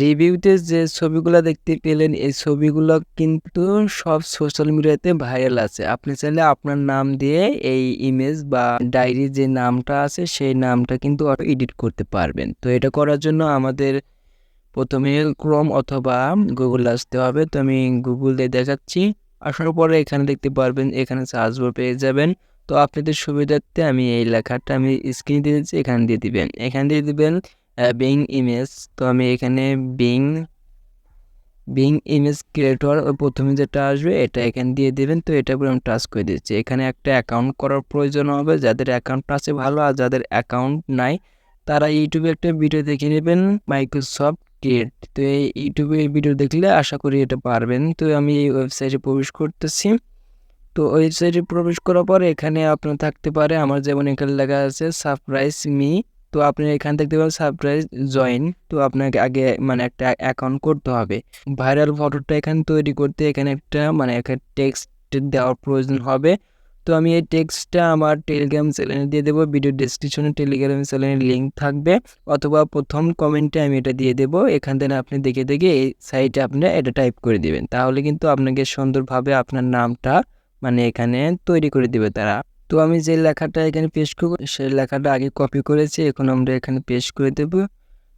রিভিউতে যে ছবিগুলো দেখতে পেলেন এই ছবিগুলো কিন্তু সব সোশ্যাল মিডিয়াতে ভাইরাল আছে। আপনি চাইলে আপনার নাম দিয়ে এই ইমেজ বা ডায়েরির যে নামটা আছে সেই নামটা কিন্তু এডিট করতে পারবেন। তো এটা করার জন্য আমাদের প্রথমে ক্রোম অথবা গুগল আসতে হবে। তো আমি গুগল দিয়ে দেখাচ্ছি। আসার পরে এখানে দেখতে পারবেন, এখানে সার্চ বার পেয়ে যাবেন। তো আপনাদের সুবিধার্থে আমি এই লেখাটা আমি স্ক্রিনে দিয়ে দিচ্ছি, এখানে দিয়ে দিবেন। এখানে দিয়ে দিবেন বিং ইমেজ। তো আমি এখানে বিং ইমেজ ক্রিয়েটর প্রথমে যেটা আসবে এটা এখানে দিয়ে দেবেন। তো এটা উপরে আমি টাচ করে দিচ্ছি। এখানে একটা অ্যাকাউন্ট করার প্রয়োজন হবে, যাদের অ্যাকাউন্ট আছে ভালো, আর যাদের অ্যাকাউন্ট নাই তারা ইউটিউবে একটা ভিডিও দেখে নেবেন, মাইক্রোসফট ক্রিয়েট। তো এই ইউটিউবে ভিডিও দেখলে আশা করি এটা পারবেন। তো আমি এই ওয়েবসাইটে প্রবেশ করতেছি। তো ওয়েবসাইটে প্রবেশ করার পর এখানে আপনার থাকতে পারে, আমার যেমন এখানে লেখা আছে সারপ্রাইজ মি। তো আপনি এখান দেখতে পাবেন সারপ্রাইজ জয়েন। তো আপনাকে আগে মানে একটা অ্যাকাউন্ট করতে হবে। ভাইরাল ফটোটা এখানে তৈরি করতে এখানে একটা টেক্সট দেওয়ার প্রয়োজন হবে। তো আমি এই টেক্সটটা আমার টেলিগ্রাম চ্যানেলে দিয়ে দেবো। ভিডিও ডেসক্রিপশনে টেলিগ্রাম চ্যানেলের লিঙ্ক থাকবে, অথবা প্রথম কমেন্টে আমি এটা দিয়ে দেবো। এখান থেকে আপনি দেখে দেখে এই সাইটে আপনি এটা টাইপ করে দিবেন, তাহলে কিন্তু আপনাকে সুন্দরভাবে আপনার নামটা মানে এখানে তৈরি করে দিবে তারা। তো আমি যে লেখাটা এখানে পেস্ট করবো সেই লেখাটা আগে কপি করেছি, এখন আমরা এখানে পেস্ট করে দেব।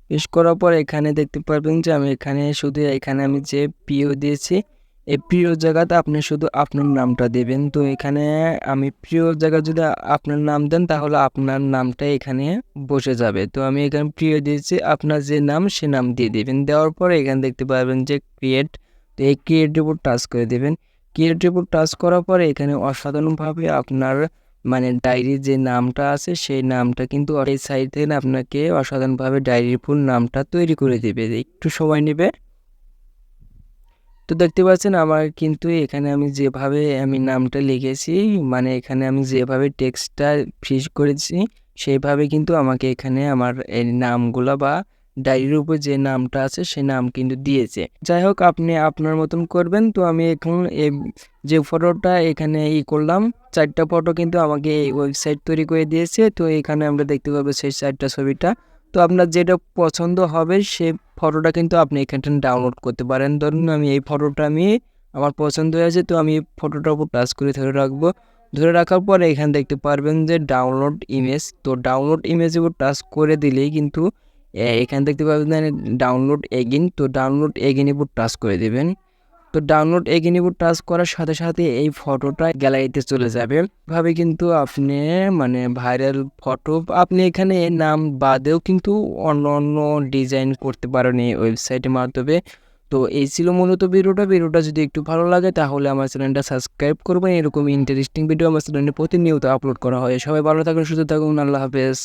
পেস্ট করার পর এখানে দেখতে পারবেন যে আমি এখানে শুধু এখানে আমি যে প্রিয় দিয়েছি, এই প্রিয় জায়গাতে আপনি শুধু আপনার নামটা দেবেন। তো এখানে আমি প্রিয় জায়গা যদি আপনার নাম দেন তাহলে আপনার নামটা এখানে বসে যাবে। তো আমি এখানে প্রিয় দিয়েছি, আপনার যে নাম সে নাম দিয়ে দেবেন। দেওয়ার পরে এখানে দেখতে পারবেন যে ক্রিয়েট। তো এই ক্রিয়েটের উপর টাচ করে দেবেন। ক্রিয়েটের উপর টাচ করার পরে এখানে অসাধারণভাবে আপনার মানে ডায়েরির যে নামটা আছে সেই নামটা কিন্তু এই সাইট থেকে আপনাকে অসাধারণভাবে ডায়েরির ফুল নামটা তৈরি করে দেবে। একটু সময় নেবে। তো দেখতে পাচ্ছেন আমার কিন্তু এখানে আমি যেভাবে আমি নামটা লিখেছি, মানে এখানে আমি যেভাবে টেক্সটটা ফিস করেছি সেইভাবে কিন্তু আমাকে এখানে আমার এই নামগুলো বা ডায়েরির উপর যে নামটা আছে সেই নাম কিন্তু দিয়েছে। যাই হোক, আপনি আপনার মতন করবেন। তো আমি এখন এই যে ফটোটা এখানে করলাম, 4টা ফটো কিন্তু আমাকে এই ওয়েবসাইট তৈরি করে দিয়েছে। তো এখানে আমরা দেখতে পাবো সেই 4টা ছবিটা। তো আপনার যেটা পছন্দ হবে সে ফটোটা কিন্তু আপনি এখানে ডাউনলোড করতে পারেন। ধরুন আমি এই ফটোটা আমার পছন্দ হয়েছে, তো আমি এই ফটোটার উপর টাচ করে ধরে রাখবো। ধরে রাখার পরে এখানে দেখতে পারবেন যে ডাউনলোড ইমেজ। তো ডাউনলোড ইমেজের উপর টাচ করে দিলেই কিন্তু এখানে দেখতে পাবেন ডাউনলোড এগেইন। তো ডাউনলোড এগেইন উপর টাচ করে দেবেন। তো ডাউনলোড এগেইন উপর টাচ করার সাথে সাথে এই ফটোটা গ্যালারিতে চলে যাবে। ভাবে কিন্তু আপনি মানে ভাইরাল ফটো আপনি এখানে নাম বাদেও কিন্তু অন্য অন্য ডিজাইন করতে পারেন এই ওয়েবসাইটের মাধ্যমে। তো এই ছিল মূলত ভিডিওটা যদি একটু ভালো লাগে তাহলে আমার চ্যানেলটা সাবস্ক্রাইব করবেন। এরকম ইন্টারেস্টিং ভিডিও আমার চ্যানেলে প্রতিনিয়ত আপলোড করা হয়। সবাই ভালো থাকুন, সুস্থ থাকুন, আল্লাহ হাফেজ।